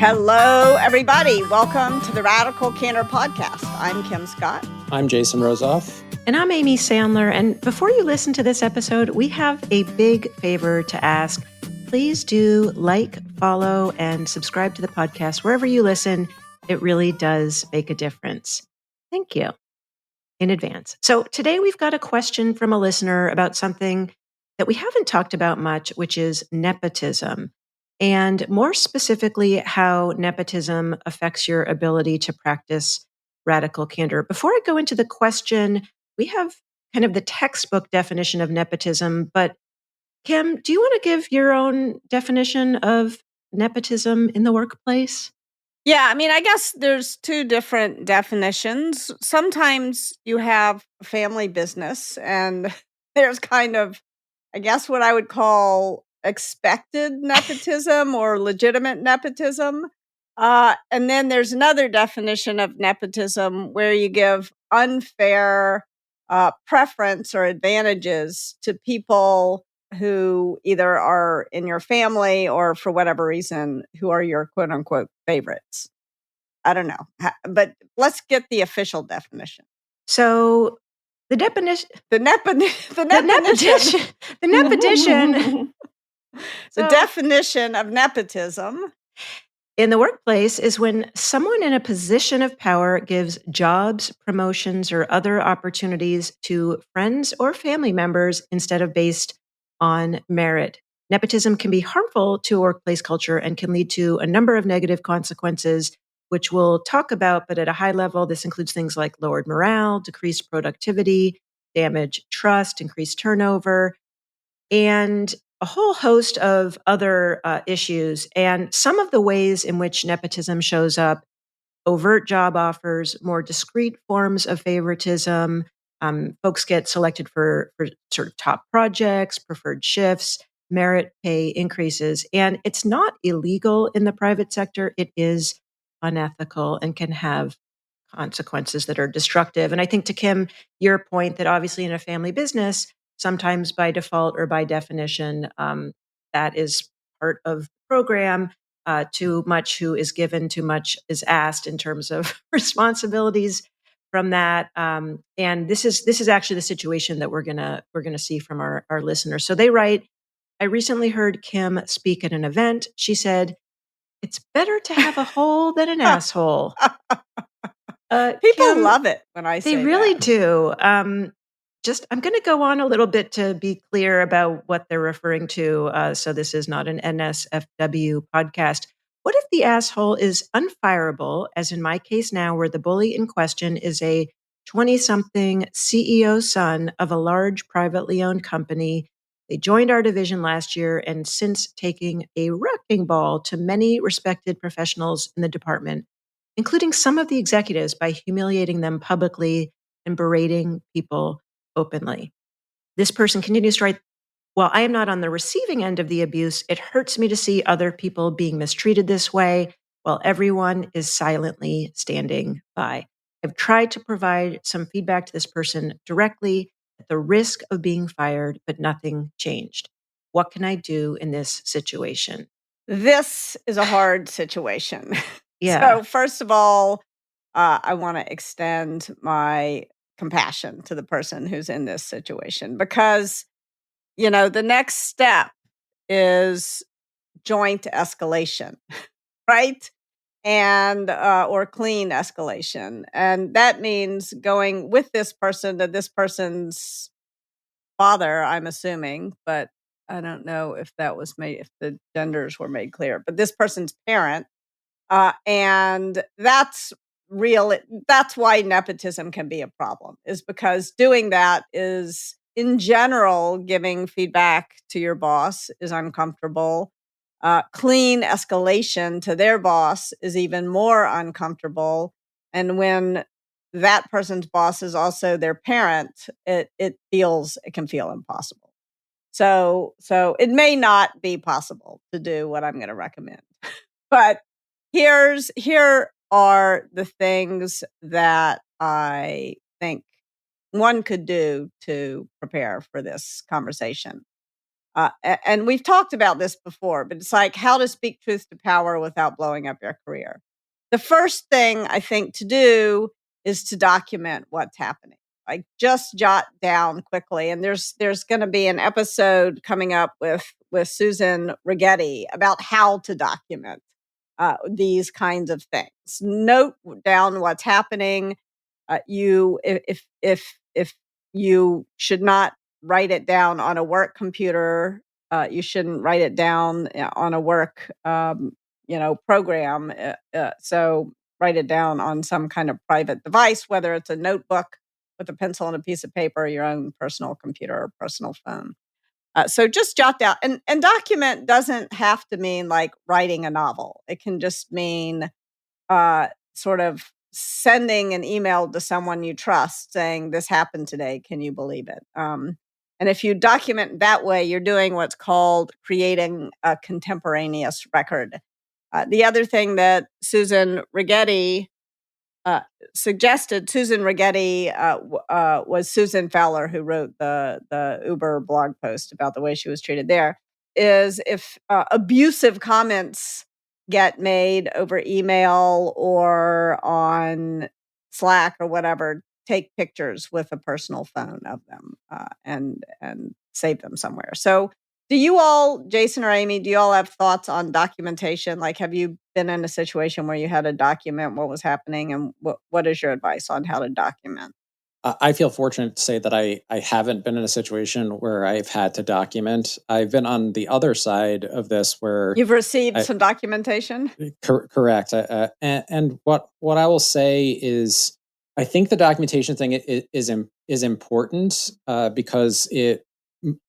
Hello, everybody. Welcome to the Radical Candor podcast. I'm Kim Scott. I'm Jason Rosoff. And I'm Amy Sandler. And before you listen to this episode, we have a big favor to ask. Please do like, follow, and subscribe to the podcast wherever you listen. It really does make a difference. Thank you in advance. So today we've got a question from a listener about something that we haven't talked about much, which is nepotism. And more specifically, how nepotism affects your ability to practice radical candor. Before I go into the question, we have kind of the textbook definition of nepotism, but Kim, do you want to give your own definition of nepotism in the workplace? Yeah, I guess there's two different definitions. Sometimes you have a family business, and there's kind of, I guess, what I would call expected nepotism or legitimate nepotism. And then there's another definition of nepotism where you give unfair preference or advantages to people who either are in your family or for whatever reason who are your quote unquote favorites. I don't know, but let's get the official definition. So the definition, The nepotition, the nepotition. The definition of nepotism in the workplace is when someone in a position of power gives jobs, promotions, or other opportunities to friends or family members instead of based on merit. Nepotism can be harmful to a workplace culture and can lead to a number of negative consequences, which we'll talk about. But at a high level, this includes things like lowered morale, decreased productivity, damaged trust, increased turnover, and a whole host of other issues. And some of the ways in which nepotism shows up: overt job offers, more discreet forms of favoritism. Folks get selected for sort of top projects, preferred shifts, merit pay increases. And it's not illegal in the private sector. It is unethical and can have consequences that are destructive. And I think, to Kim, your point that obviously in a family business, sometimes by default or by definition, that is part of the program. Too much who is given, too much is asked in terms of responsibilities from that. And this is actually the situation that we're gonna see from our listeners. So they write, I recently heard Kim speak at an event. She said, "It's better to have a hole than an asshole." People Kim, love it when I say they really that. do. I'm going to go on a little bit to be clear about what they're referring to. So this is not an NSFW podcast. What if the asshole is unfireable, as in my case now, where the bully in question is a 20-something CEO son of a large privately owned company? They joined our division last year and since taking a wrecking ball to many respected professionals in the department, including some of the executives, by humiliating them publicly and berating people openly. This person continues to write, while I am not on the receiving end of the abuse, it hurts me to see other people being mistreated this way while everyone is silently standing by. I've tried to provide some feedback to this person directly at the risk of being fired, but nothing changed. What can I do in this situation? This is a hard situation. Yeah. So first of all, I want to extend my compassion to the person who's in this situation because, the next step is joint escalation, right? And or clean escalation. And that means going with this person to this person's father, I'm assuming, but I don't know if that was made, if the genders were made clear, but this person's parent. And that's real. That's why nepotism can be a problem, is because doing that is, in general, giving feedback to your boss is uncomfortable. Clean escalation to their boss is even more uncomfortable. And when that person's boss is also their parent, it can feel impossible. So it may not be possible to do what I'm going to recommend, but here are the things that I think one could do to prepare for this conversation. And we've talked about this before, but it's like how to speak truth to power without blowing up your career. The first thing I think to do is to document what's happening. Like just jot down quickly. And there's going to be an episode coming up with Susan Rigetti about how to document these kinds of things. Note down what's happening. You if you should not write it down on a work computer, you shouldn't write it down on a work program. So write it down on some kind of private device, whether it's a notebook with a pencil and a piece of paper, your own personal computer or personal phone. So just jot down and document doesn't have to mean like writing a novel. It can just mean sort of sending an email to someone you trust saying, this happened today. Can you believe it? And if you document that way, you're doing what's called creating a contemporaneous record. The other thing that Susan Rigetti suggested, Susan Rigetti was Susan Fowler, who wrote the Uber blog post about the way she was treated there, is if abusive comments get made over email or on Slack or whatever, take pictures with a personal phone of them and save them somewhere. So do you all, Jason or Amy, do you all have thoughts on documentation? Like, have you been in a situation where you had to document what was happening, and what is your advice on how to document? I feel fortunate to say that I haven't been in a situation where I've had to document. I've been on the other side of this where you've received some documentation. Correct. And what I will say is, I think the documentation thing is important because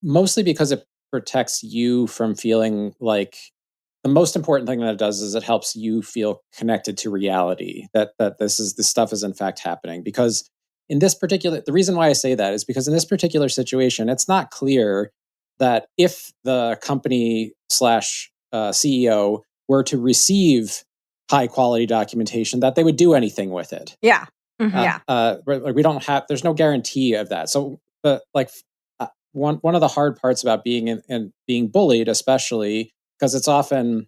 mostly because it protects you from feeling like the most important thing that it does is it helps you feel connected to reality, that this stuff is in fact happening. Because in this particular, the reason why I say that is because in this particular situation, it's not clear that if the company slash CEO were to receive high quality documentation, that they would do anything with it. Yeah. Mm-hmm. We don't have, there's no guarantee of that. So one of the hard parts about being and being bullied, especially because it's often,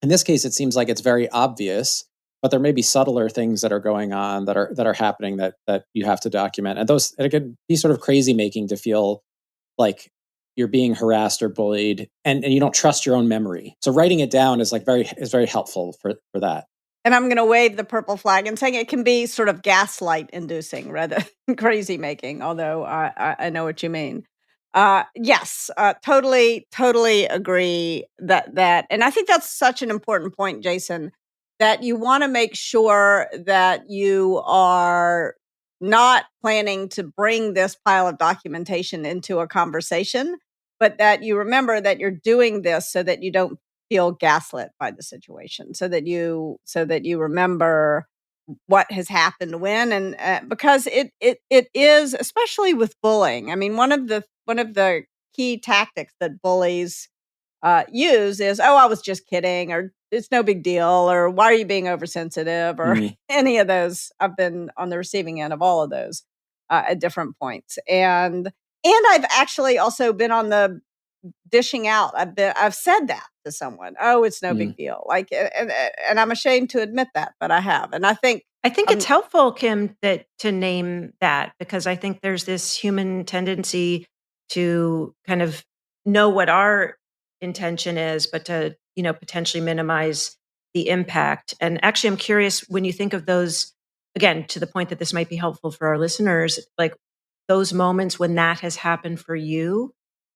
in this case, it seems like it's very obvious, but there may be subtler things that are going on that are happening that you have to document. And it can be sort of crazy making to feel like you're being harassed or bullied and you don't trust your own memory. So writing it down is very helpful for that. And I'm going to wave the purple flag and saying it can be sort of gaslight inducing rather than crazy making, although I know what you mean. Yes, totally agree that. And I think that's such an important point, Jason, that you want to make sure that you are not planning to bring this pile of documentation into a conversation, but that you remember that you're doing this so that you don't feel gaslit by the situation, so that you remember what has happened when, and because it is, especially with bullying. I mean, one of the key tactics that bullies use is, oh, I was just kidding, or it's no big deal, or why are you being oversensitive, or any of those. I've been on the receiving end of all of those at different points, and I've actually also been on the dishing out. I've said that to someone. Oh, it's no big deal. Like, and I'm ashamed to admit that, but I have. And I think it's helpful, Kim, to name that, because I think there's this human tendency to kind of know what our intention is, but to, potentially minimize the impact. And actually, I'm curious, when you think of those, again, to the point that this might be helpful for our listeners, like those moments when that has happened for you,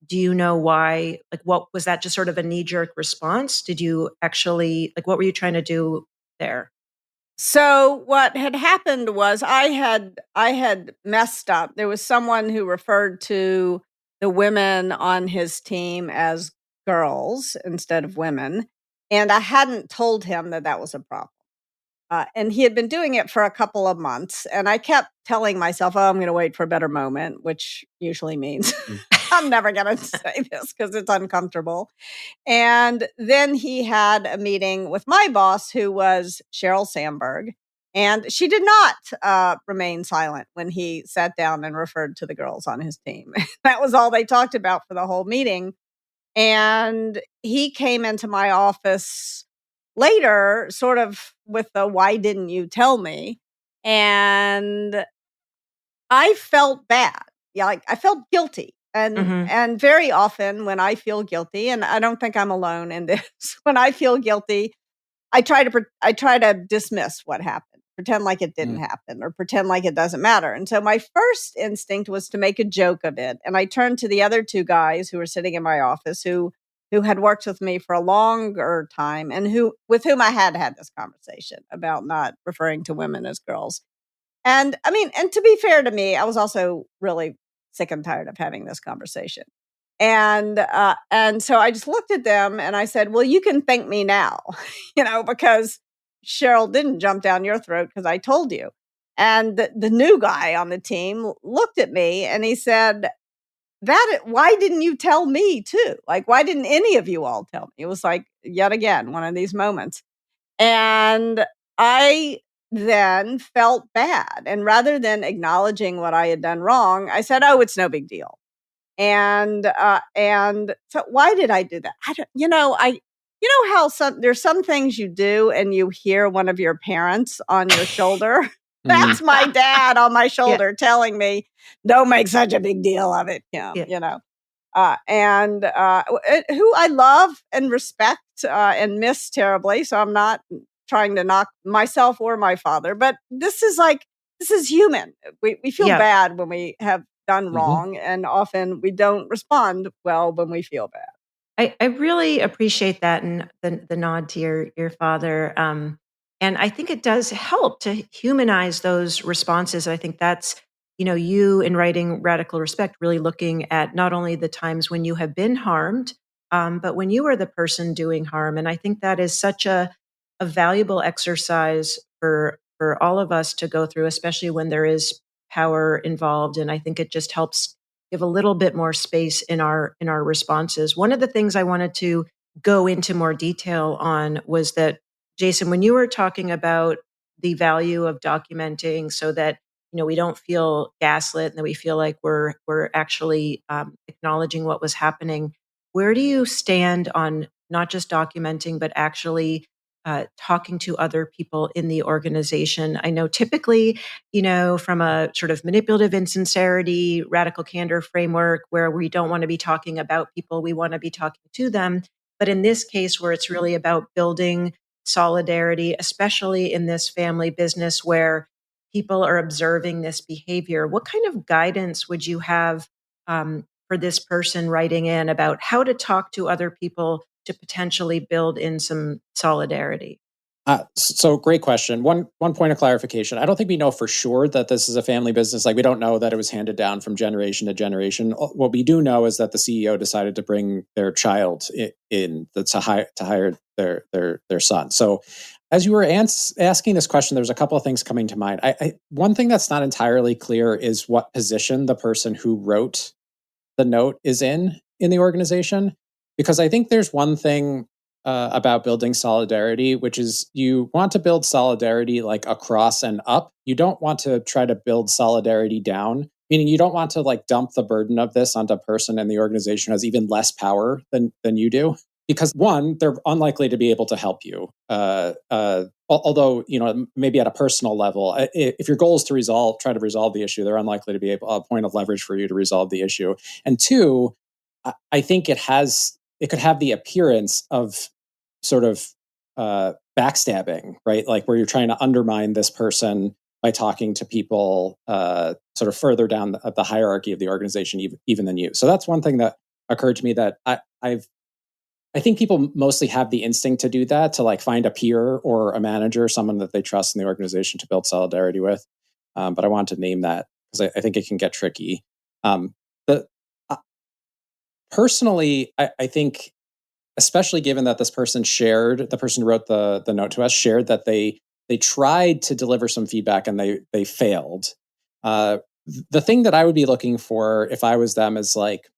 do you know why? Like, what was that? Just sort of a knee-jerk response? Did you actually, like, what were you trying to do there? So what had happened was I had messed up. There was someone who referred to the women on his team as girls instead of women, and I hadn't told him that was a problem. And he had been doing it for a couple of months, and I kept telling myself, "Oh, I'm going to wait for a better moment," which usually means I'm never going to say this because it's uncomfortable. And then he had a meeting with my boss, who was Sheryl Sandberg, and she did not remain silent when he sat down and referred to the girls on his team. That was all they talked about for the whole meeting. And he came into my office later, sort of with the "why didn't you tell me?" And I felt bad. Yeah, like I felt guilty. And very often when I feel guilty, and I don't think I'm alone in this, when I feel guilty, I try to dismiss what happened, pretend like it didn't happen, or pretend like it doesn't matter. And so my first instinct was to make a joke of it. And I turned to the other two guys who were sitting in my office who had worked with me for a longer time and with whom I had had this conversation about not referring to women as girls. And I mean, and to be fair to me, I was also really sick and tired of having this conversation. And so I just looked at them and I said, "Well, you can thank me now," because Cheryl didn't jump down your throat because I told you. And the new guy on the team looked at me and he said, why didn't you tell me too? Like, why didn't any of you all tell me?" It was like, yet again, one of these moments. And I then felt bad. And rather than acknowledging what I had done wrong, I said, "Oh, it's no big deal." And so why did I do that? I don't, how there's some things you do and you hear one of your parents on your shoulder. That's my dad on my shoulder telling me, "Don't make such a big deal of it, Kim," and who I love and respect and miss terribly. So I'm not trying to knock myself or my father, but this is human. We feel bad when we have done wrong, and often we don't respond well when we feel bad. I really appreciate that and the nod to your father. And I think it does help to humanize those responses. I think that's, you in writing Radical Respect, really looking at not only the times when you have been harmed, but when you are the person doing harm. And I think that is such a valuable exercise for all of us to go through, especially when there is power involved. And I think it just helps give a little bit more space in our responses. One of the things I wanted to go into more detail on was that, Jason, when you were talking about the value of documenting so that we don't feel gaslit and that we feel like we're actually acknowledging what was happening, where do you stand on not just documenting but actually talking to other people in the organization? I know typically, from a sort of manipulative insincerity, radical candor framework where we don't want to be talking about people, we want to be talking to them. But in this case, where it's really about building solidarity, especially in this family business where people are observing this behavior, what kind of guidance would you have for this person writing in about how to talk to other people to potentially build in some solidarity? So great question. One point of clarification. I don't think we know for sure that this is a family business. Like, we don't know that it was handed down from generation to generation. What we do know is that the CEO decided to bring their child to hire their son. So as you were asking this question, there's a couple of things coming to mind. One thing that's not entirely clear is what position the person who wrote the note is in the organization, because I think there's one thing about building solidarity, which is you want to build solidarity like across and up. You don't want to try to build solidarity down, meaning you don't want to like dump the burden of this onto a person in the organization who has even less power than you do. Because one, they're unlikely to be able to help you. Although, maybe at a personal level, if your goal is to try to resolve the issue, they're unlikely to be a point of leverage for you to resolve the issue. And two, I think it could have the appearance of sort of backstabbing, right? Like where you're trying to undermine this person by talking to people sort of further down the hierarchy of the organization, even than you. So that's one thing that occurred to me that I think people mostly have the instinct to do that, to like find a peer or a manager, someone that they trust in the organization to build solidarity with. But I wanted to name that because I think it can get tricky. Personally, I think, especially given that this person the person who wrote the note to us shared that they tried to deliver some feedback and they failed. The thing that I would be looking for if I was them is like,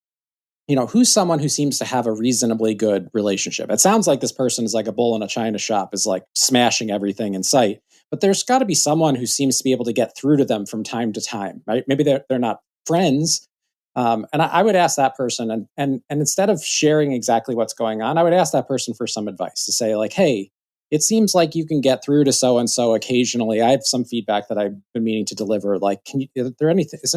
who's someone who seems to have a reasonably good relationship? It sounds like this person is like a bull in a china shop, is like smashing everything in sight. But there's got to be someone who seems to be able to get through to them from time to time, right? Maybe they're not friends, And I would ask that person, and instead of sharing exactly what's going on, I would ask that person for some advice to say, like, hey, it seems like you can get through to so and so occasionally. I have some feedback that I've been meaning to deliver. Like, is there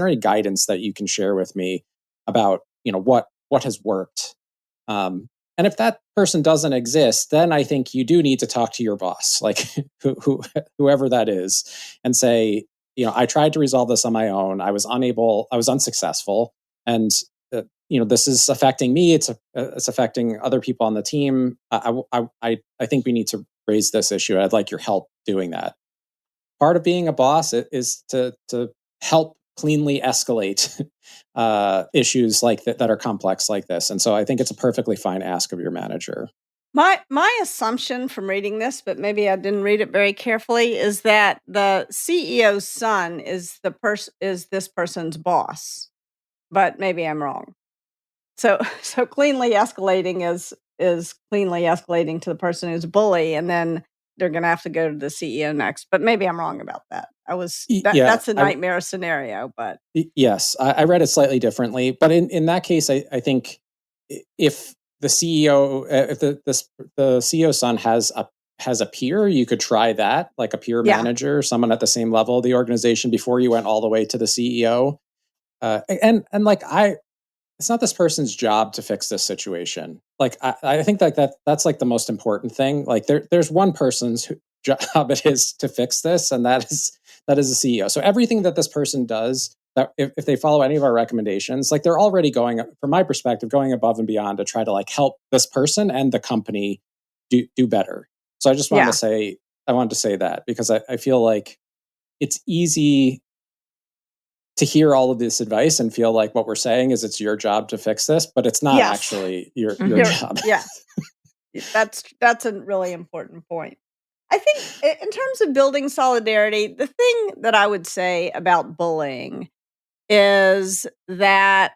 any guidance that you can share with me about, what has worked? And if that person doesn't exist, then I think you do need to talk to your boss, like whoever that is, and say, I tried to resolve this on my own. I was unsuccessful, and this is affecting me. It's affecting other people on the team. I think we need to raise this issue. I'd like your help doing that. Part of being a boss is to help cleanly escalate issues like that are complex like this. And so I think it's a perfectly fine ask of your manager. My assumption from reading this, but maybe I didn't read it very carefully, is that the CEO's son is this person's boss. But maybe I'm wrong. So so cleanly escalating is cleanly escalating to the person who's a bully, and then they're gonna have to go to the CEO next. But maybe I'm wrong about that. That's a nightmare scenario, but yes, I read it slightly differently. But in that case, I think if the CEO, if the CEO's son has a peer, you could try that, like a peer manager, someone at the same level of the organization before you went all the way to the CEO. And like it's not this person's job to fix this situation. Like I think like that's like the most important thing. Like there's one person's job it is to fix this, and that is the CEO. So everything that this person does, that if they follow any of our recommendations, like they're already going, from my perspective, going above and beyond to try to like help this person and the company do better. So I just wanted to say that because I feel like it's easy to hear all of this advice and feel like what we're saying is it's your job to fix this, but it's not actually your job. Yeah, that's a really important point. I think in terms of building solidarity, the thing that I would say about bullying is that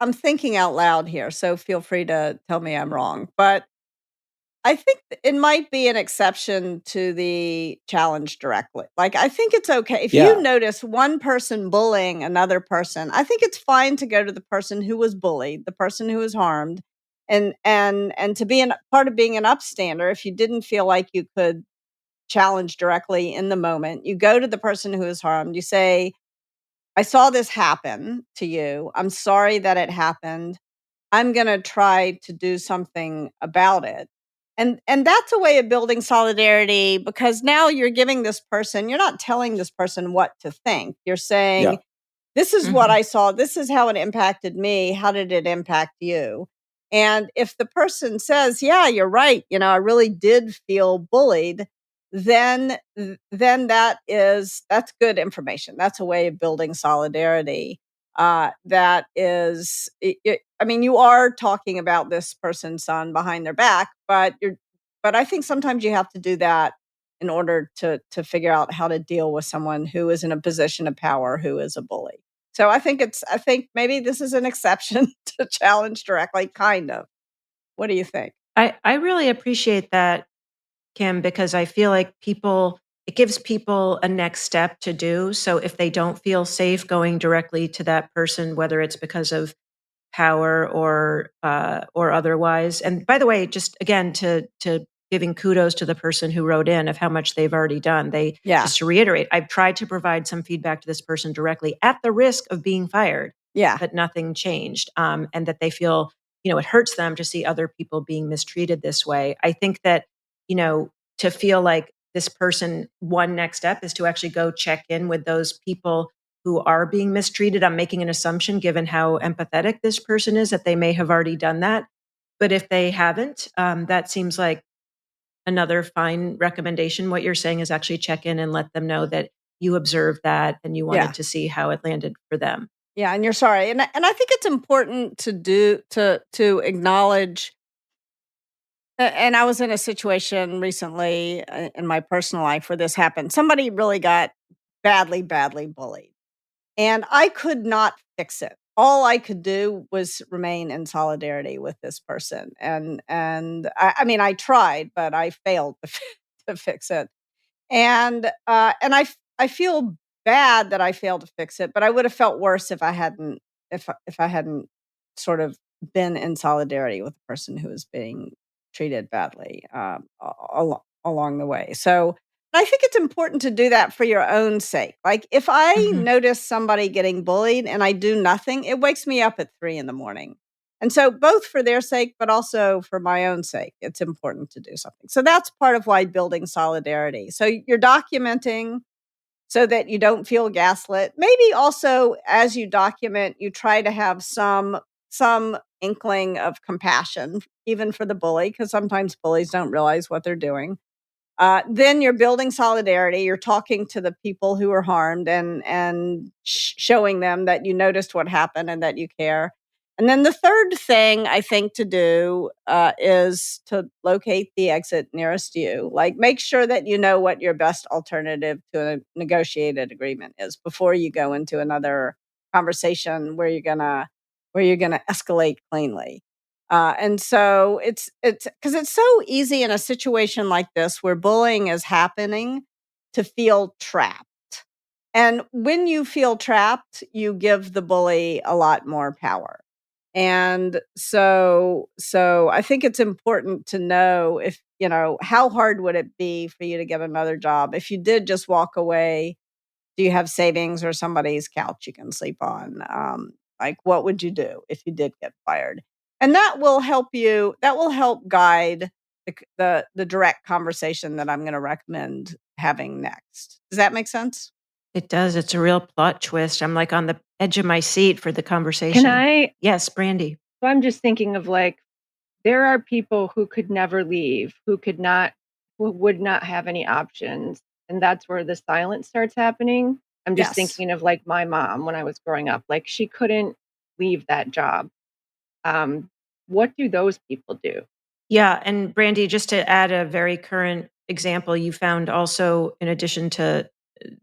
I'm thinking out loud here, so feel free to tell me I'm wrong, but I think it might be an exception to the challenge directly. Like, I think it's okay if you notice one person bullying another person, I think it's fine to go to the person who was bullied, the person who was harmed, and to be part of being an upstander. If you didn't feel like you could challenge directly in the moment, you go to the person who is harmed. You say, "I saw this happen to you. I'm sorry that it happened. I'm gonna try to do something about it." And that's a way of building solidarity, because now you're not telling this person what to think. You're saying, "This is what I saw. This is how it impacted me. How did it impact you?" And if the person says, "Yeah, you're right. I really did feel bullied," then that's good information. That's a way of building solidarity. That is, I mean, you are talking about this person's son behind their back, but I think sometimes you have to do that in order to figure out how to deal with someone who is in a position of power, who is a bully. So I think maybe this is an exception to challenge directly, kind of. What do you think? I really appreciate that, Kim, because I feel like it gives people a next step to do. So if they don't feel safe going directly to that person, whether it's because of power or otherwise. And by the way, just again to giving kudos to the person who wrote in of how much they've already done. Just to reiterate, I've tried to provide some feedback to this person directly at the risk of being fired. But nothing changed, and that they feel it hurts them to see other people being mistreated this way. I think that to feel like this person, one next step is to actually go check in with those people who are being mistreated. I'm making an assumption, given how empathetic this person is, that they may have already done that. But if they haven't, that seems like another fine recommendation. What you're saying is actually check in and let them know that you observed that and you wanted to see how it landed for them. Yeah, and you're sorry. And I think it's important to acknowledge. And I was in a situation recently in my personal life where this happened. Somebody really got badly, badly bullied, and I could not fix it. All I could do was remain in solidarity with this person, and I mean, I tried, but I failed to fix it. And I feel bad that I failed to fix it, but I would have felt worse if I hadn't if I hadn't sort of been in solidarity with the person who was being treated badly along the way. So I think it's important to do that for your own sake. Like if I Mhm. notice somebody getting bullied and I do nothing, it wakes me up at 3 in the morning. And so both for their sake, but also for my own sake, it's important to do something. So that's part of why building solidarity. So you're documenting so that you don't feel gaslit. Maybe also as you document, you try to have some inkling of compassion, even for the bully, because sometimes bullies don't realize what they're doing. Then you're building solidarity. You're talking to the people who are harmed and showing them that you noticed what happened and that you care. And then the third thing I think to do is to locate the exit nearest you. Like make sure that you know what your best alternative to a negotiated agreement is before you go into another conversation where you're gonna escalate cleanly. And so it's because it's so easy in a situation like this where bullying is happening to feel trapped. And when you feel trapped, you give the bully a lot more power. And so I think it's important to know if, how hard would it be for you to get another job? If you did just walk away, do you have savings or somebody's couch you can sleep on? Like, what would you do if you did get fired? And that will help you. That will help guide the direct conversation that I'm going to recommend having next. Does that make sense? It does. It's a real plot twist. I'm like on the edge of my seat for the Can conversation. I? Yes, Brandy. So I'm just thinking of like, there are people who could never leave, who would not have any options. And that's where the silence starts happening. I'm just Yes. thinking of like my mom when I was growing up, like she couldn't leave that job. Um, what do those people do? Yeah, and Brandy, just to add a very current example, you found also, in addition to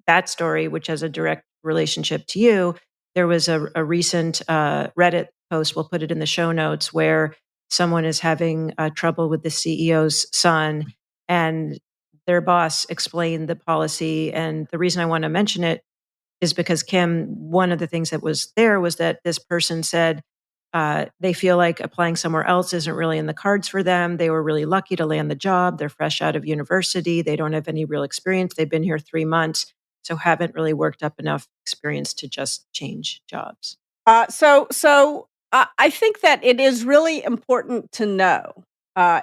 that story, which has a direct relationship to you, there was a recent Reddit post, we'll put it in the show notes, where someone is having trouble with the CEO's son, and their boss explained the policy. And the reason I want to mention it is because, Kim, one of the things that was there was that this person said they feel like applying somewhere else isn't really in the cards for them. They were really lucky to land the job. They're fresh out of university. They don't have any real experience. They've been here 3 months, so haven't really worked up enough experience to just change jobs. I think that it is really important to know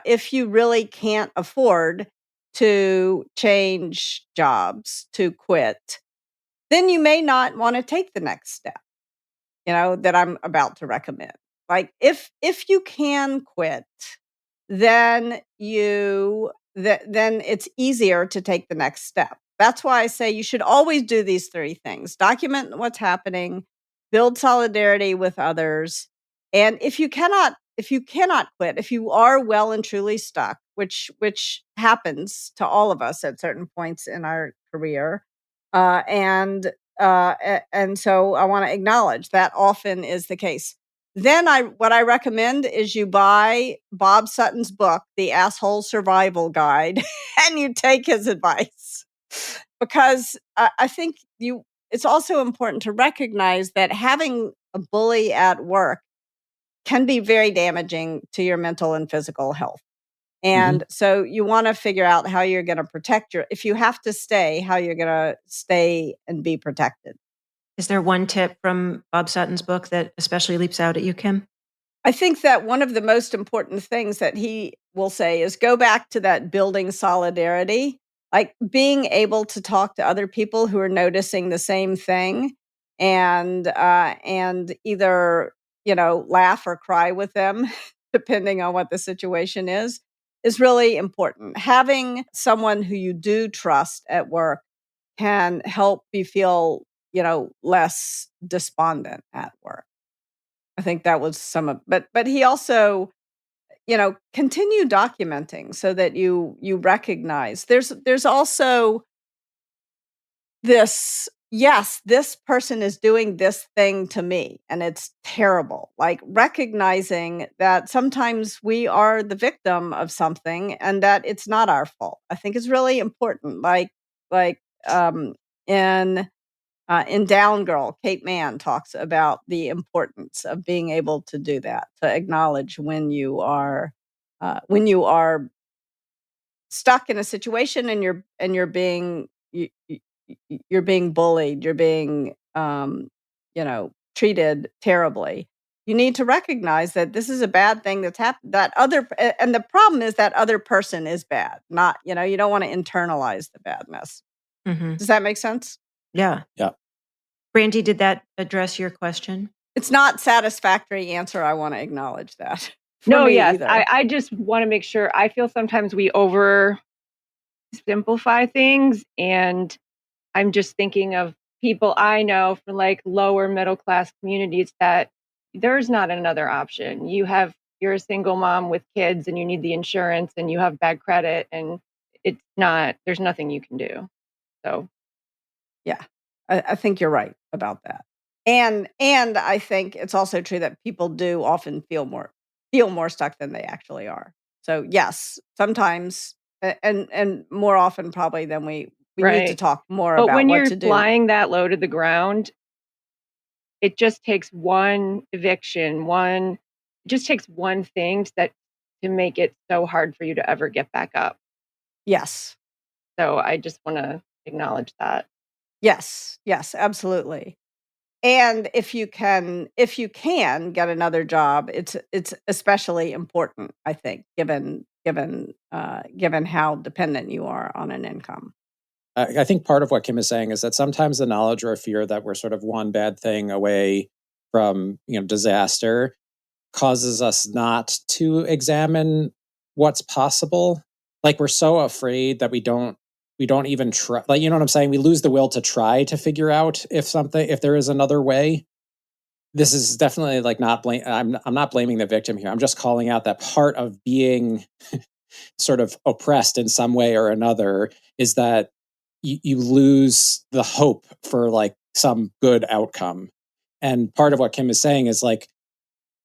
if you really can't afford to change jobs, to quit, then you may not want to take the next step, that I'm about to recommend. Like if you can quit, then then it's easier to take the next step. That's why I say you should always do these three things. Document what's happening, build solidarity with others, and if you cannot quit, if you are well and truly stuck, which happens to all of us at certain points in our career, and so I want to acknowledge that often is the case. Then what I recommend is you buy Bob Sutton's book, The Asshole Survival Guide, and you take his advice. Because I think it's also important to recognize that having a bully at work can be very damaging to your mental and physical health. And so you want to figure out how you're going to protect if you have to stay, how you're going to stay and be protected. Is there one tip from Bob Sutton's book that especially leaps out at you, Kim? I think that one of the most important things that he will say is go back to that building solidarity, like being able to talk to other people who are noticing the same thing and either, laugh or cry with them, depending on what the situation is really important. Having someone who you do trust at work can help you feel, less despondent at work. I think that was some of but he also, continue documenting so that you recognize there's also yes, this person is doing this thing to me and it's terrible. Like recognizing that sometimes we are the victim of something and that it's not our fault. I think is really important. Like in In Down Girl, Kate Mann talks about the importance of being able to do that, to acknowledge when you are stuck in a situation and you're being you're being bullied, you're being treated terribly. You need to recognize that this is a bad thing that's happened. And the problem is that other person is bad. Not you don't want to internalize the badness. Mm-hmm. Does that make sense? Yeah. Yeah. Brandy, did that address your question? It's not satisfactory answer. I want to acknowledge that. No, me yes. either. I just want to make sure. I feel sometimes we over simplify things, and I'm just thinking of people I know from like lower middle class communities that there's not another option. You're a single mom with kids and you need the insurance and you have bad credit, and there's nothing you can do. So yeah, I think you're right about that. And I think it's also true that people do often feel more stuck than they actually are. So yes, sometimes and more often probably than we need to right. talk more But about when what you're to do. flying that low to the ground, it just takes one eviction, it just takes one thing to make it so hard for you to ever get back up. Yes. So I just want to acknowledge that. Yes, absolutely. And if you can get another job, it's especially important, I think, given how dependent you are on an income. I think part of what Kim is saying is that sometimes the knowledge or fear that we're sort of one bad thing away from disaster causes us not to examine what's possible. Like we're so afraid that we don't even try. Like, you know what I'm saying? We lose the will to try to figure out if there is another way. This is definitely like not blame. I'm not blaming the victim here. I'm just calling out that part of being sort of oppressed in some way or another is that you lose the hope for like some good outcome. And part of what Kim is saying is like,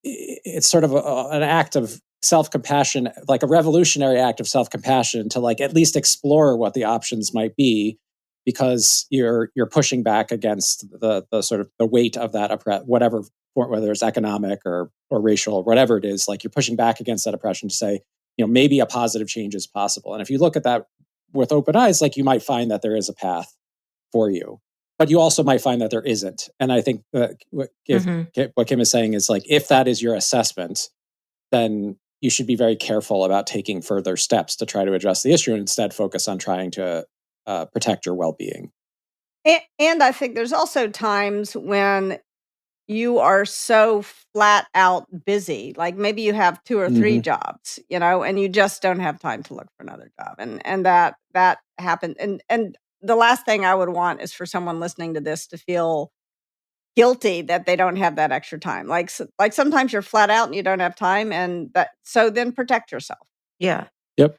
it's sort of an act of self-compassion, like a revolutionary act of self-compassion to like at least explore what the options might be, because you're pushing back against the sort of the weight of that whatever, whether it's economic or racial or whatever it is, like you're pushing back against that oppression to say, maybe a positive change is possible. And if you look at that with open eyes, like you might find that there is a path for you, but you also might find that there isn't. And I think what Kim is saying is like, if that is your assessment, then you should be very careful about taking further steps to try to address the issue and instead focus on trying to protect your well-being. And I think there's also times when you are so flat out busy, like maybe you have 2 or 3 jobs, and you just don't have time to look for another job. And that happened. And the last thing I would want is for someone listening to this to feel guilty that they don't have that extra time. Like sometimes you're flat out and you don't have time, so then protect yourself. Yeah. Yep.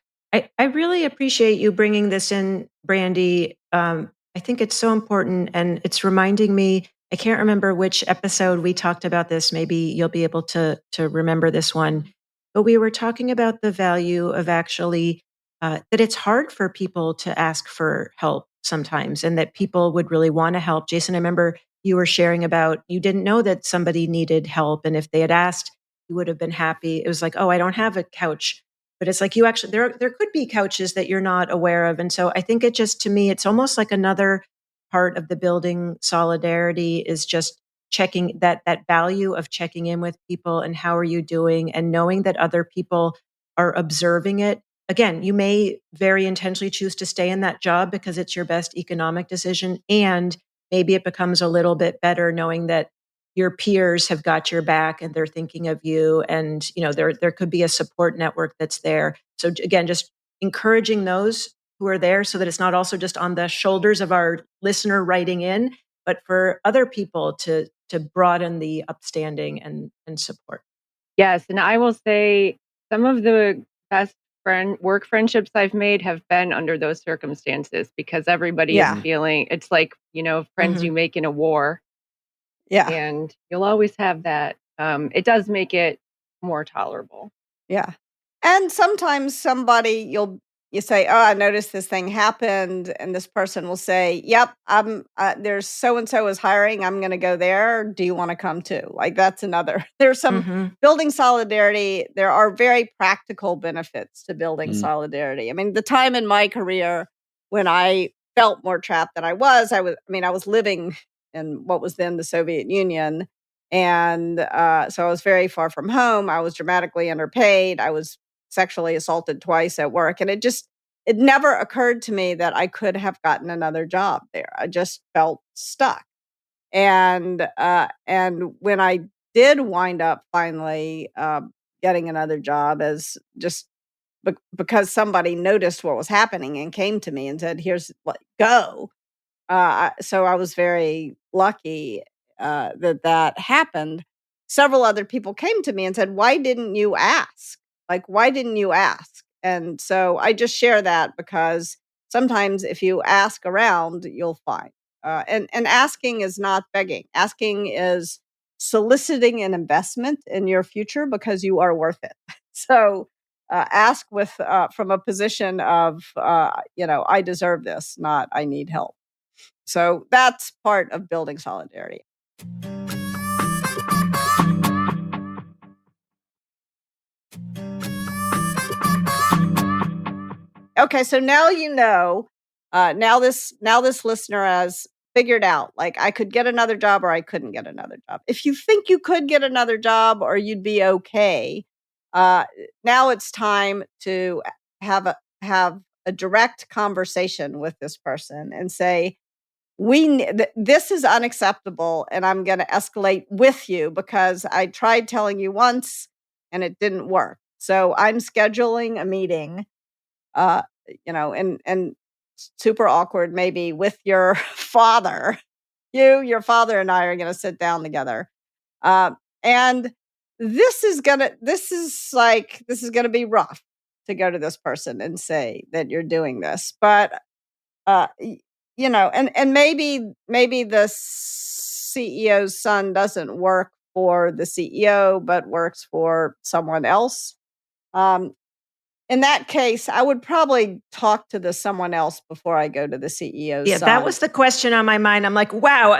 I really appreciate you bringing this in, Brandy. I think it's so important, and it's reminding me. I can't remember which episode we talked about this. Maybe you'll be able to remember this one. But we were talking about the value of actually that it's hard for people to ask for help sometimes, and that people would really want to help. Jason, I remember you were sharing about you didn't know that somebody needed help, and if they had asked, you would have been happy. It was like, oh, I don't have a couch. But it's like you actually there could be couches that you're not aware of. And so I think it just, to me, it's almost like another part of the building solidarity is just checking that value of checking in with people and how are you doing, and knowing that other people are observing it. Again, you may very intentionally choose to stay in that job because it's your best economic decision, and maybe it becomes a little bit better knowing that your peers have got your back and they're thinking of you, and there could be a support network that's there. So again, just encouraging those who are there so that it's not also just on the shoulders of our listener writing in, but for other people to broaden the upstanding and support. Yes, and I will say some of the best work friendships I've made have been under those circumstances, because everybody is feeling it's like, friends you make in a war. Yeah. And you'll always have that. It does make it more tolerable. Yeah. And sometimes somebody you say, "Oh, I noticed this thing happened," and this person will say, "Yep, I'm there's so and so is hiring. I'm going to go there. Do you want to come too?" Like that's another. There's some building solidarity. There are very practical benefits to building solidarity. I mean, the time in my career when I felt more trapped than I was, I was living in what was then the Soviet Union. And so I was very far from home. I was dramatically underpaid. I was sexually assaulted twice at work. And it never occurred to me that I could have gotten another job there. I just felt stuck. And when I did wind up finally getting another job as just because somebody noticed what was happening and came to me and said, "Here's what go." So I was very lucky that happened. Several other people came to me and said, "Why didn't you ask? Like, why didn't you ask?" And so I just share that because sometimes if you ask around, you'll find. And asking is not begging. Asking is soliciting an investment in your future because you are worth it. So ask with from a position of I deserve this, not I need help. So that's part of building solidarity. Okay, so now now this listener has figured out, like, I could get another job or I couldn't get another job. If you think you could get another job or you'd be okay, uh, now it's time to have a direct conversation with this person and say, this is unacceptable and I'm going to escalate with you because I tried telling you once and it didn't work. So I'm scheduling a meeting, uh, and super awkward, maybe with your father. Your father and I are going to sit down together. And this is going to be rough to go to this person and say that you're doing this. But and maybe the CEO's son doesn't work for the CEO, but works for someone else. Um, in that case, I would probably talk to the someone else before I go to the CEO's Yeah, son. that was the question on my mind. I'm like, wow,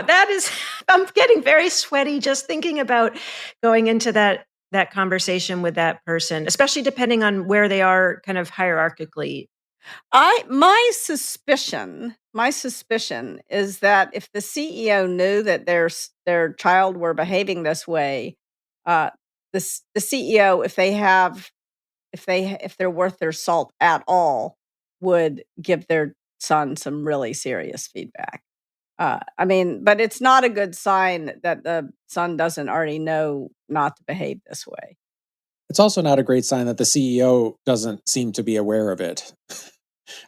I'm getting very sweaty just thinking about going into that conversation with that person, especially depending on where they are kind of hierarchically. My suspicion is that if the CEO knew that their child were behaving this way, uh, the CEO, if they're worth their salt at all, would give their son some really serious feedback. But it's not a good sign that the son doesn't already know not to behave this way. It's also not a great sign that the CEO doesn't seem to be aware of it.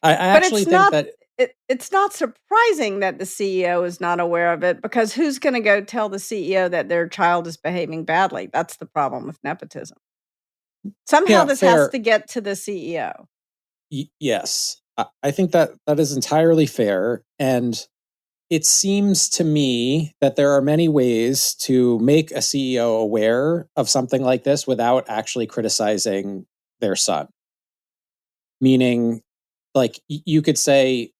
I But actually think that it's not surprising that the CEO is not aware of it because who's going to go tell the CEO that their child is behaving badly? That's the problem with nepotism. Somehow yeah, this has fair. to get to the CEO. Yes, I think that is entirely fair, and it seems to me that there are many ways to make a CEO aware of something like this without actually criticizing their son. Meaning, like you could say,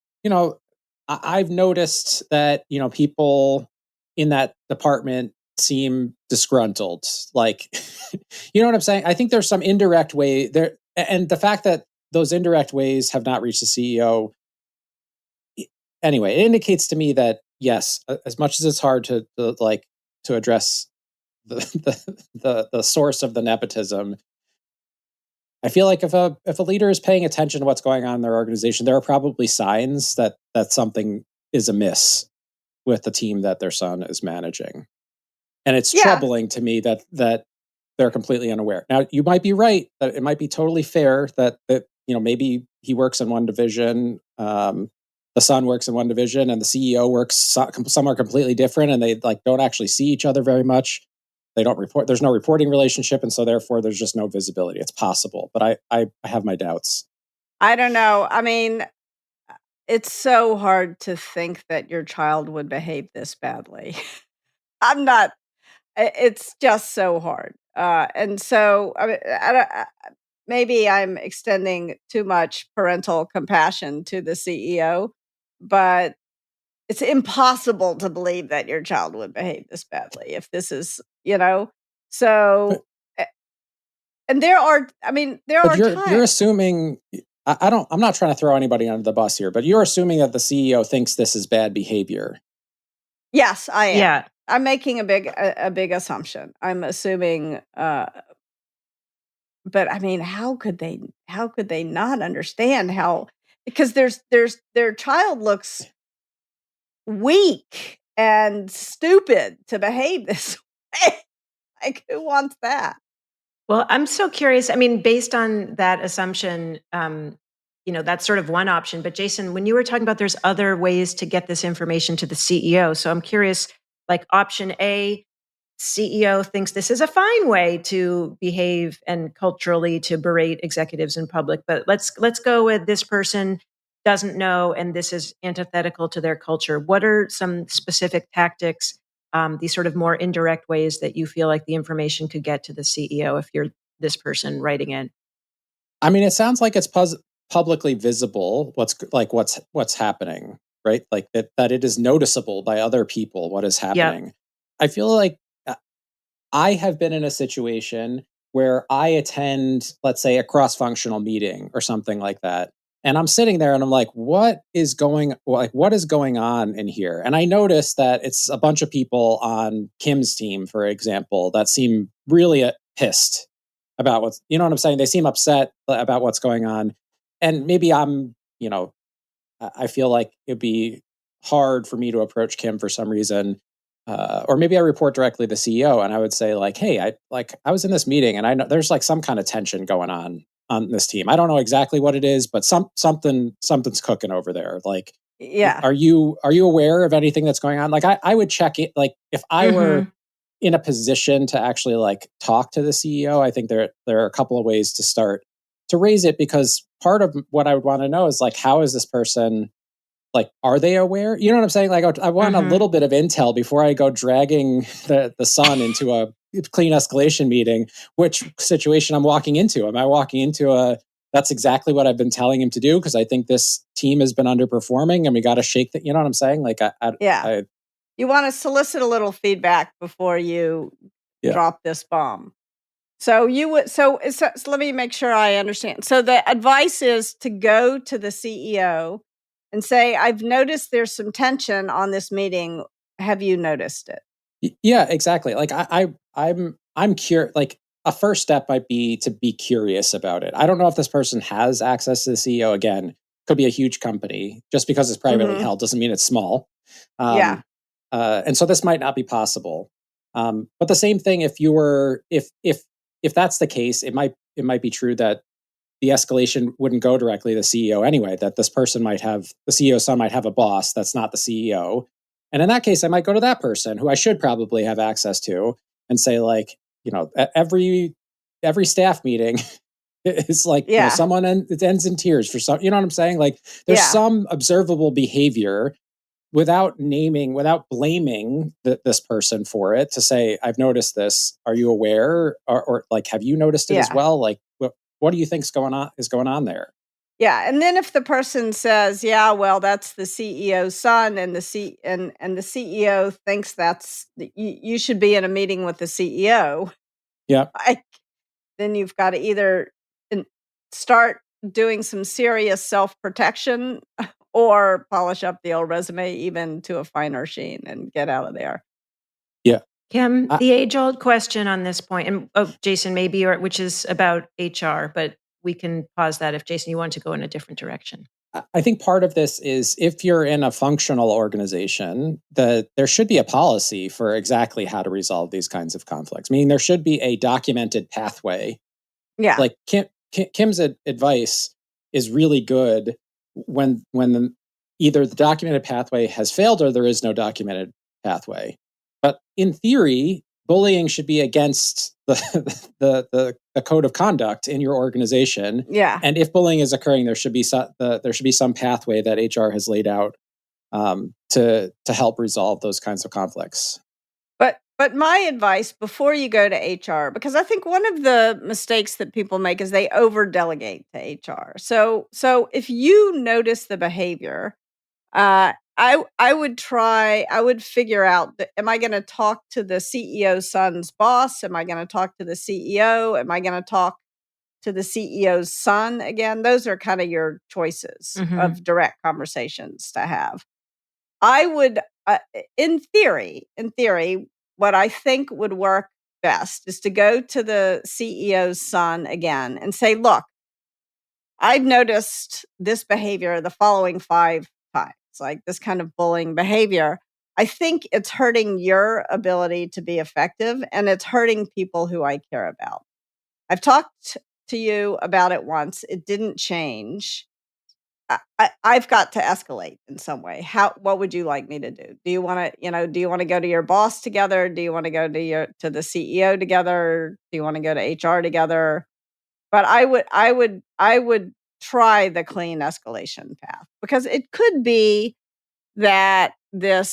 I've noticed that people in that department seem disgruntled. Like, you know what I'm saying? I think there's some indirect way there, and the fact that those indirect ways have not reached the CEO. Anyway, it indicates to me that yes, as much as it's hard to address the the source of the nepotism, I feel like if a leader is paying attention to what's going on in their organization, there are probably signs that something is amiss with the team that their son is managing. And it's Yeah. troubling to me that they're completely unaware. Now, you might be right that it might be totally fair that maybe he works in one division, the son works in one division, and the CEO works somewhere completely different, and they don't actually see each other very much. They don't report. There's no reporting relationship, and so therefore there's just no visibility. It's possible, but I have my doubts. I don't know. I mean, it's so hard to think that your child would behave this badly. I'm not. It's just so hard. And so I mean, maybe I'm extending too much parental compassion to the CEO, but it's impossible to believe that your child would behave this badly if this is, so, and there are But you're times. assuming. I'm not trying to throw anybody under the bus here, but you're assuming that the CEO thinks this is bad behavior. Yes, I am. Yeah. I'm making a big assumption. I'm assuming, but I mean, how could they not understand how, because their child looks weak and stupid to behave this way. Like, who wants that? Well, I'm so curious. I mean, based on that assumption, that's sort of one option. But Jason, when you were talking about there's other ways to get this information to the CEO. So I'm curious, like option A, CEO thinks this is a fine way to behave and culturally to berate executives in public. But let's go with this person doesn't know, and this is antithetical to their culture. What are some specific tactics, these sort of more indirect ways that you feel like the information could get to the CEO if you're this person writing in? I mean, it sounds like it's publicly visible what's happening, right? Like that it is noticeable by other people what is happening. Yep. I feel like I have been in a situation where I attend, let's say, a cross-functional meeting or something like that. And I'm sitting there and I'm like, what is going on in here? And I notice that it's a bunch of people on Kim's team, for example, that seem really pissed about you know what I'm saying? They seem upset about what's going on. And maybe I feel like it'd be hard for me to approach Kim for some reason. Or maybe I report directly to the CEO and I would say like, hey, I was in this meeting and I know there's like some kind of tension going on this team. I don't know exactly what it is, but something's cooking over there. Like, Yeah. are you aware of anything that's going on? Like I would check it. Like if I were in a position to actually like talk to the CEO, I think there are a couple of ways to start to raise it, because part of what I would want to know is like, how is this person, like, are they aware? You know what I'm saying? Like, I want a little bit of intel before I go dragging the son into a clean escalation meeting. Which situation I'm walking into? Am I walking into that's exactly what I've been telling him to do because I think this team has been underperforming and we got to shake that. You know what I'm saying? Like, Yeah. You want to solicit a little feedback before you drop this bomb. So you would, so let me make sure I understand. So the advice is to go to the CEO and say, I've noticed there's some tension on this meeting. Have you noticed it? Yeah, exactly. Like I'm curious. Like a first step might be to be curious about it. I don't know if this person has access to the CEO. Again, could be a huge company. Just because it's privately held doesn't mean it's small. And so this might not be possible. But the same thing, if that's the case, it might be true that the escalation wouldn't go directly to the CEO anyway, that this person the CEO's son might have a boss that's not the CEO. And in that case, I might go to that person who I should probably have access to and say like, every staff meting is like, someone it ends in tears for some, you know what I'm saying? Like there's some observable behavior without blaming this person for it, to say, I've noticed this. Are you aware? Or like, have you noticed it as well? Like, what do you think is going on there? Yeah. And then if the person says, yeah, well, that's the CEO's son, and the CEO thinks you should be in a meeting with the CEO. Yeah. Then you've got to either start doing some serious self-protection or polish up the old resume even to a finer sheen and get out of there. Yeah. Kim, the age-old question on this point, and Jason, maybe, which is about HR, but we can pause that if, Jason, you want to go in a different direction. I think part of this is, if you're in a functional organization, that there should be a policy for exactly how to resolve these kinds of conflicts. Meaning there should be a documented pathway. Yeah. Like Kim's advice is really good when either the documented pathway has failed or there is no documented pathway. But in theory, bullying should be against the code of conduct in your organization. Yeah. And if bullying is occurring, there should be some pathway that HR has laid out to help resolve those kinds of conflicts. But But my advice before you go to HR, because I think one of the mistakes that people make is they over delegate to HR. So if you notice the behavior, I would figure out, am I going to talk to the CEO's son's boss? Am I going to talk to the CEO? Am I going to talk to the CEO's son again? Those are kind of your choices of direct conversations to have. I would, in theory, what I think would work best is to go to the CEO's son again and say, look, I've noticed this behavior the following 5 times, like this kind of bullying behavior. I think it's hurting your ability to be effective, and it's hurting people who I care about. I've talked to you about it once. It didn't change. I've got to escalate in some way. What would you like me to do? Do you want to, do you want to go to your boss together? Do you want to go to the CEO together? Do you want to go to HR together? But I would try the clean escalation path, because it could be that the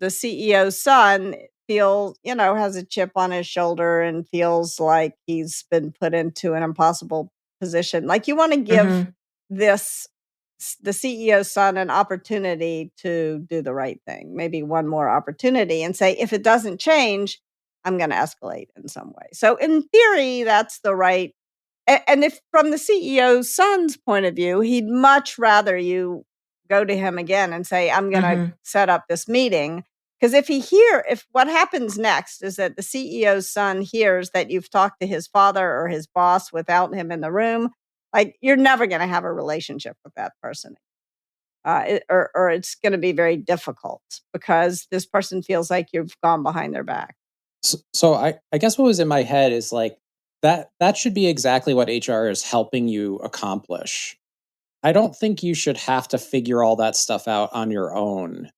CEO's son has a chip on his shoulder and feels like he's been put into an impossible position. Like, you want to give this the CEO's son an opportunity to do the right thing, maybe one more opportunity, and say, if it doesn't change, I'm going to escalate in some way. So in theory, that's the right. And if from the CEO's son's point of view, he'd much rather you go to him again and say, I'm going to set up this meeting. Because if what happens next is that the CEO's son hears that you've talked to his father or his boss without him in the room, like, you're never going to have a relationship with that person. Or it's going to be very difficult, because this person feels like you've gone behind their back. So I guess what was in my head is like, that should be exactly what HR is helping you accomplish. I don't think you should have to figure all that stuff out on your own.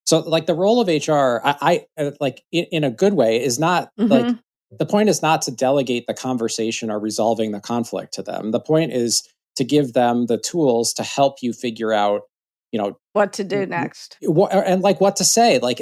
So like, the role of HR, I like, in a good way, is not like, the point is not to delegate the conversation or resolving the conflict to them. The point is to give them the tools to help you figure out, what to do next, and like what to say. Like,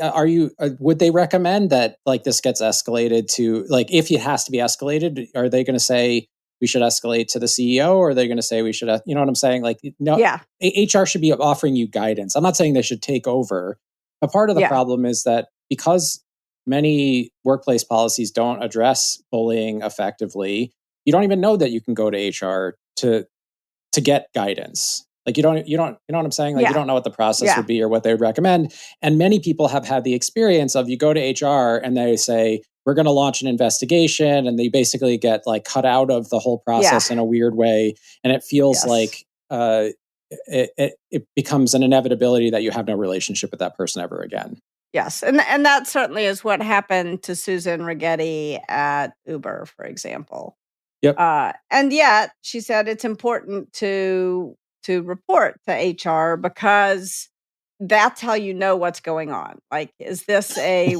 would they recommend that like this gets escalated to, like, if it has to be escalated, are they going to say we should escalate to the CEO, or are they going to say we should, you know what I'm saying? Like, no, yeah. HR should be offering you guidance. I'm not saying they should take over. A part of the problem is that because many workplace policies don't address bullying effectively, you don't even know that you can go to HR to get guidance. Like, you don't, you know what I'm saying? Like, you don't know what the process would be or what they would recommend. And many people have had the experience of, you go to HR and they say, we're going to launch an investigation, and they basically get like cut out of the whole process in a weird way. And it feels like it becomes an inevitability that you have no relationship with that person ever again. Yes. And that certainly is what happened to Susan Rigetti at Uber, for example. Yep. And yet she said it's important to report to HR, because that's how you know what's going on. Like, is this a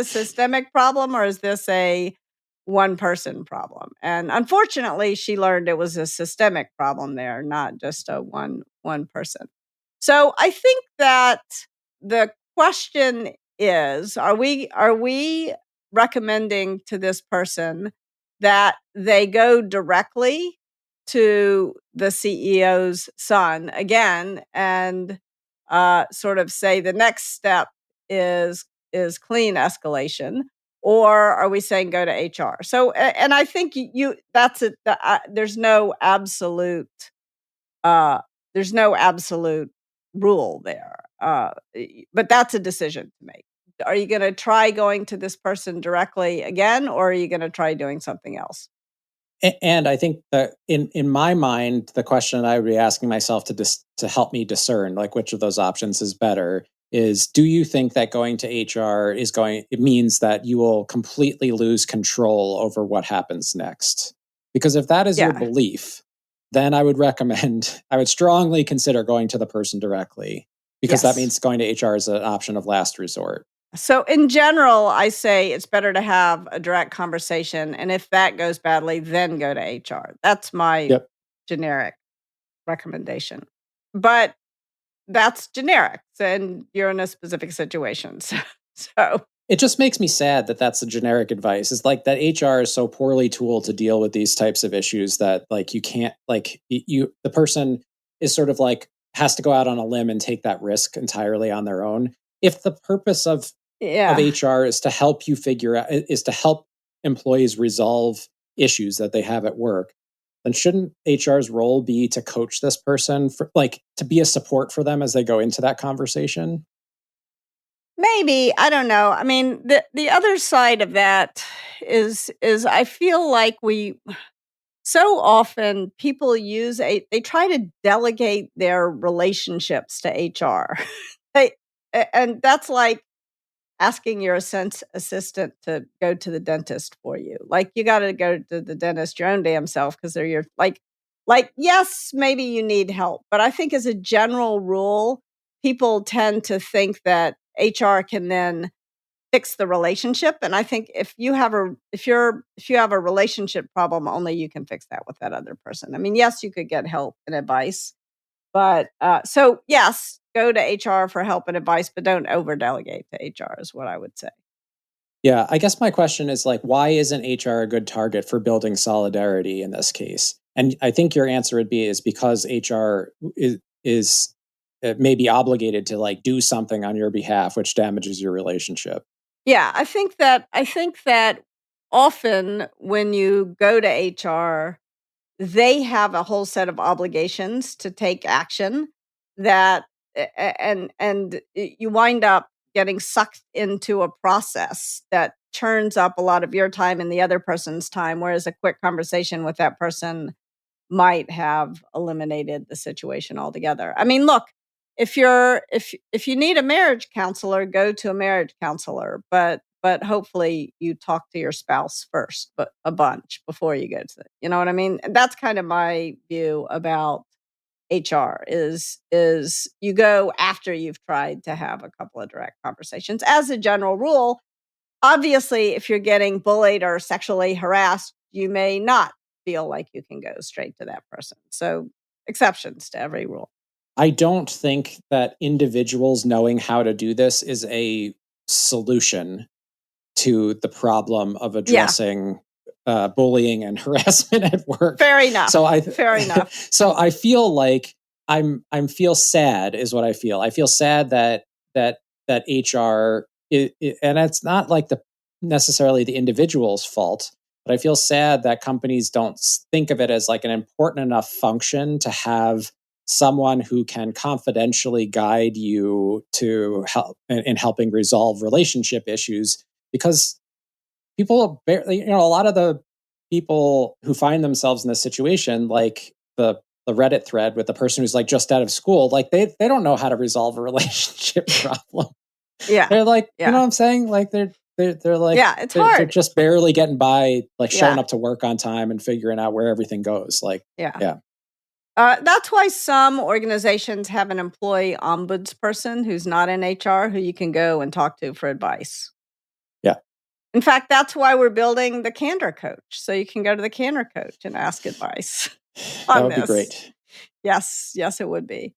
systemic problem, or is this a one person problem? And unfortunately, she learned it was a systemic problem there, not just a one person. So I think that the question is, are we recommending to this person that they go directly to the CEO's son again and sort of say the next step is clean escalation, or are we saying go to HR? So, and I think there's no absolute rule there, but that's a decision to make. Are you going to try going to this person directly again, or are you going to try doing something else? And I think that in my mind, the question I would be asking myself to help me discern like which of those options is better is, do you think that going to HR it means that you will completely lose control over what happens next? Because if that is your belief, then I would strongly consider going to the person directly, because that means going to HR is an option of last resort. So in general, I say it's better to have a direct conversation. And if that goes badly, then go to HR. That's my generic recommendation. But that's generic, and you're in a specific situation. So It just makes me sad that that's the generic advice. It's like that HR is so poorly tooled to deal with these types of issues that like you can't like the person is sort of like has to go out on a limb and take that risk entirely on their own. If the purpose of Yeah. HR is to help you figure out is to help employees resolve issues that they have at work, then shouldn't HR's role be to coach this person for like to be a support for them as they go into that conversation? Maybe, I don't know. I mean, the other side of that is I feel like we so often people use they try to delegate their relationships to HR. They and that's like asking your sense assistant to go to the dentist for you. Like you got to go to the dentist your own damn self because they're your like yes, maybe you need help, but I think as a general rule, people tend to think that HR can then fix the relationship, and I think if you have a relationship problem, only you can fix that with that other person. I mean, yes, you could get help and advice, but so yes, go to HR for help and advice, but don't over delegate to HR is what I would say. Yeah, I guess my question is like, why isn't HR a good target for building solidarity in this case? And I think your answer would be is because HR is maybe obligated to like do something on your behalf, which damages your relationship. Yeah, I think that often when you go to HR, they have a whole set of obligations to take action that you wind up getting sucked into a process that churns up a lot of your time and the other person's time, whereas a quick conversation with that person might have eliminated the situation altogether. I mean, look, if you need a marriage counselor, go to a marriage counselor, but hopefully you talk to your spouse first, but a bunch before you go to you know what I mean? And that's kind of my view about HR is you go after you've tried to have a couple of direct conversations. As a general rule, obviously, if you're getting bullied or sexually harassed, you may not feel like you can go straight to that person. So, exceptions to every rule. I don't think that individuals knowing how to do this is a solution to the problem of Yeah, addressing bullying and harassment at work. fair enough. So I Fair enough. so I feel like I'm feel sad is what I feel. I feel sad that HR and it's not like the necessarily the individual's fault, but I feel sad that companies don't think of it as like an important enough function to have someone who can confidentially guide you to help in helping resolve relationship issues because people barely, a lot of the people who find themselves in this situation, like the Reddit thread with the person who's like just out of school, like they don't know how to resolve a relationship problem. Yeah. They're like, you know Yeah. what I'm saying? Like they're like Yeah, it's they're hard. just barely getting by, like showing Yeah. up to work on time and figuring out where everything goes. Like, Yeah. yeah, That's why some organizations have an employee ombudsperson who's not in HR who you can go and talk to for advice. yeah, In fact, that's why we're building the Candor coach. So you can go to the Candor coach and ask advice that on would be this. great. Yes, yes, it would be.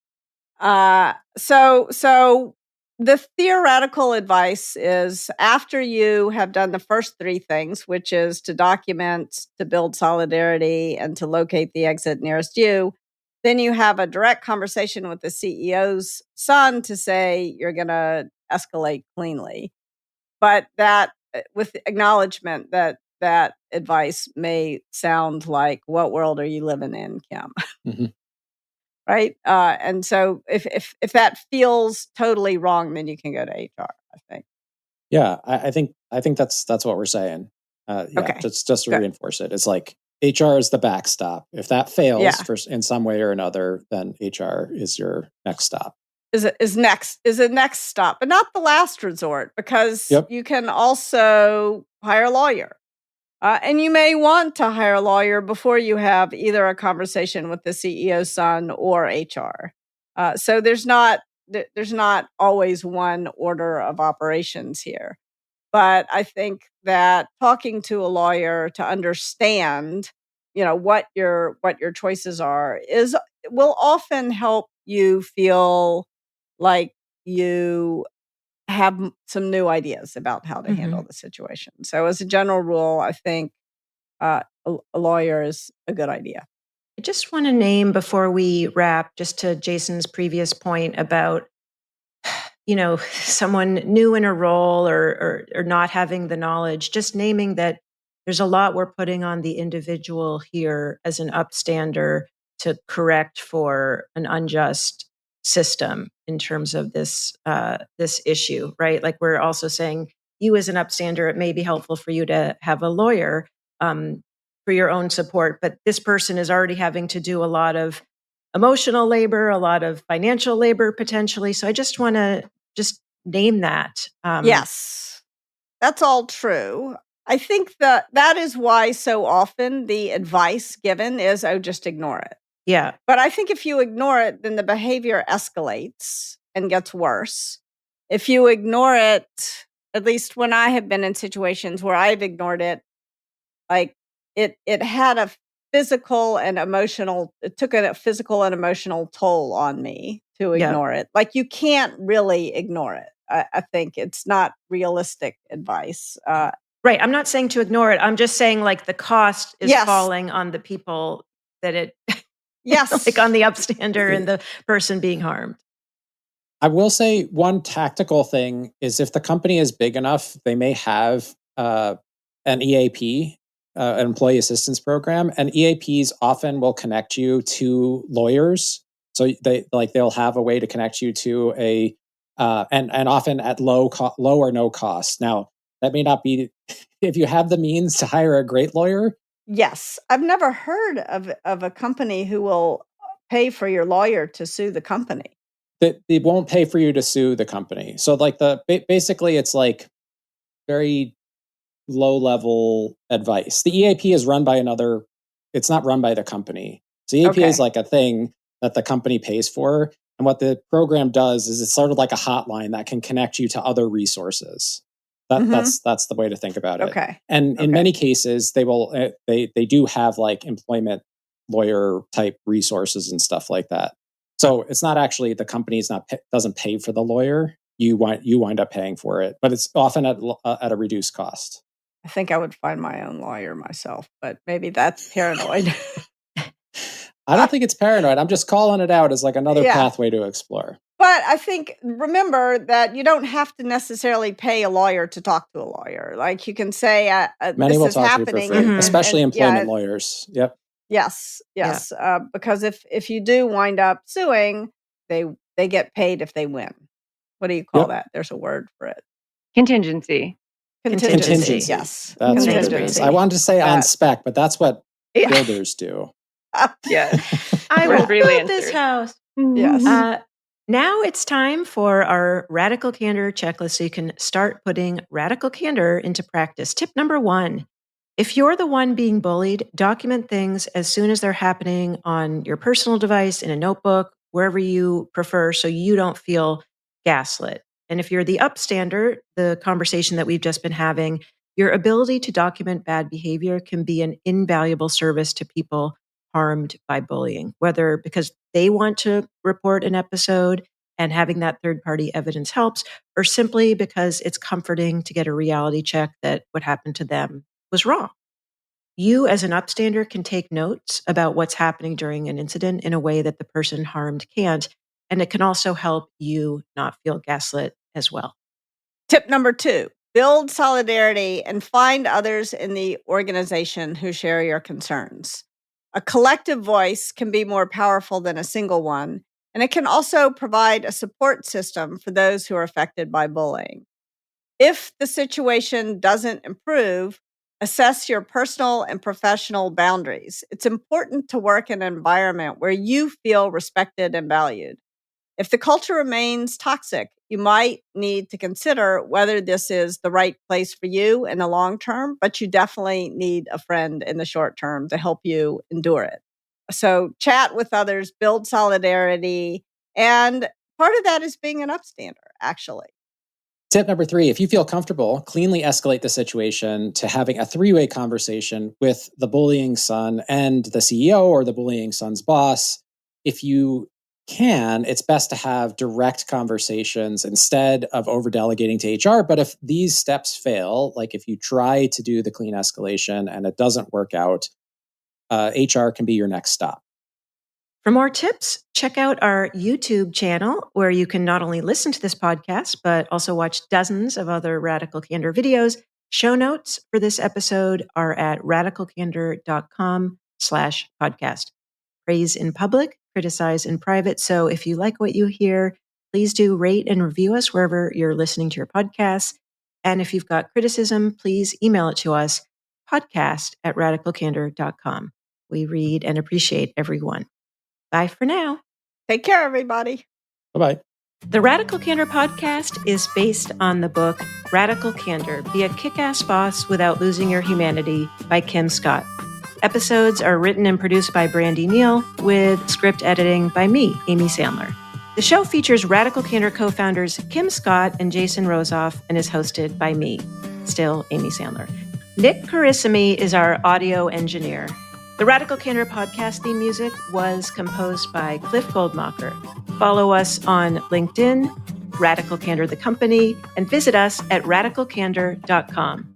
So the theoretical advice is after you have done the first three things, which is to document, to build solidarity, and to locate the exit nearest you, then you have a direct conversation with the CEO's son to say you're going to escalate cleanly. But that with acknowledgement that that advice may sound like, what world are you living in, Kim? Mhm. Right? And so if that feels totally wrong, then you can go to HR, I think. Yeah, I think that's what we're saying. Yeah, Okay, just to good. reinforce it, it's like HR is the backstop. If that fails Yeah. for in some way or another, then HR is your next stop. Is a next stop, but not the last resort because Yep. you can also hire a lawyer. And you may want to hire a lawyer before you have either a conversation with the CEO's son or HR. So there's not always one order of operations here. But I think that talking to a lawyer to understand, what your choices are is will often help you feel like you have some new ideas about how to handle the situation. So as a general rule, I think a lawyer is a good idea. I just want to name before we wrap, just to Jason's previous point about, someone new in a role or not having the knowledge, just naming that there's a lot we're putting on the individual here as an upstander to correct for an unjust system in terms of this issue, right? Like we're also saying, you as an upstander, it may be helpful for you to have a lawyer for your own support, but this person is already having to do a lot of emotional labor, a lot of financial labor potentially. So I just want to just name that. Yes, that's all true. I think that is why so often the advice given is, oh, just ignore it. Yeah. But I think if you ignore it, then the behavior escalates and gets worse. If you ignore it, at least when I have been in situations where I've ignored it, like it had a physical and emotional, it took a physical and emotional toll on me to ignore it. Like you can't really ignore it. I think it's not realistic advice. Right. I'm not saying to ignore it. I'm just saying like the cost is falling on the people that it, yes, like on the upstander and the person being harmed. I will say one tactical thing is if the company is big enough, they may have an EAP, an employee assistance program, and EAPs often will connect you to lawyers. So they'll have a way to connect you to a and often at low or no cost. Now that may not be if you have the means to hire a great lawyer. Yes, I've never heard of a company who will pay for your lawyer to sue the company. They won't pay for you to sue the company. So like basically it's like very low level advice. The EAP is run by another, it's not run by the company. So EAP is like a thing that the company pays for. And what the program does is it's sort of like a hotline that can connect you to other resources. That's the way to think about it. Okay. And in many cases, they will they do have like employment lawyer type resources and stuff like that. So it's not actually the company's doesn't pay for the lawyer. You wind up paying for it, but it's often at a reduced cost. I think I would find my own lawyer myself, but maybe that's paranoid. I don't think it's paranoid. I'm just calling it out as like another pathway to explore. But I think, remember that you don't have to necessarily pay a lawyer to talk to a lawyer. Like you can say, many this will is talk happening. to you for free, especially employment lawyers. Yep. Yes. Because if you do wind up suing, they get paid if they win. What do you call that? There's a word for it. Contingency. Contingency. Yes. That's what it is. I wanted to say on spec, but that's what builders do. Yes. I will build this house. Yes. Now it's time for our radical candor checklist so you can start putting radical candor into practice. Tip number 1, if you're the one being bullied, document things as soon as they're happening on your personal device, in a notebook, wherever you prefer, so you don't feel gaslit. And if you're the upstander, the conversation that we've just been having, your ability to document bad behavior can be an invaluable service to people harmed by bullying, whether because they want to report an episode and having that third-party evidence helps, or simply because it's comforting to get a reality check that what happened to them was wrong. You as an upstander can take notes about what's happening during an incident in a way that the person harmed can't, and it can also help you not feel gaslit as well. Tip number 2, build solidarity and find others in the organization who share your concerns. A collective voice can be more powerful than a single one, and it can also provide a support system for those who are affected by bullying. If the situation doesn't improve, assess your personal and professional boundaries. It's important to work in an environment where you feel respected and valued. If the culture remains toxic, you might need to consider whether this is the right place for you in the long term, but you definitely need a friend in the short term to help you endure it. So chat with others, build solidarity, and part of that is being an upstander, actually. Tip number 3, if you feel comfortable, cleanly escalate the situation to having a 3-way conversation with the bullying son and the CEO or the bullying son's boss. If you can, it's best to have direct conversations instead of over delegating to HR. But if these steps fail, like if you try to do the clean escalation and it doesn't work out, HR can be your next stop. For more tips, check out our YouTube channel, where you can not only listen to this podcast, but also watch dozens of other Radical Candor videos. Show notes for this episode are at radicalcandor.com/podcast. Praise in public, criticize in private. So if you like what you hear, please do rate and review us wherever you're listening to your podcasts. And if you've got criticism, please email it to us, podcast@radicalcandor.com. We read and appreciate everyone. Bye for now. Take care, everybody. Bye-bye. The Radical Candor podcast is based on the book Radical Candor, Be a Kick-Ass Boss Without Losing Your Humanity by Kim Scott. Episodes are written and produced by Brandy Neal, with script editing by me, Amy Sandler. The show features Radical Candor co-founders Kim Scott and Jason Rosoff and is hosted by me, still Amy Sandler. Nick Carissimi is our audio engineer. The Radical Candor podcast theme music was composed by Cliff Goldmacher. Follow us on LinkedIn, Radical Candor the company, and visit us at radicalcandor.com.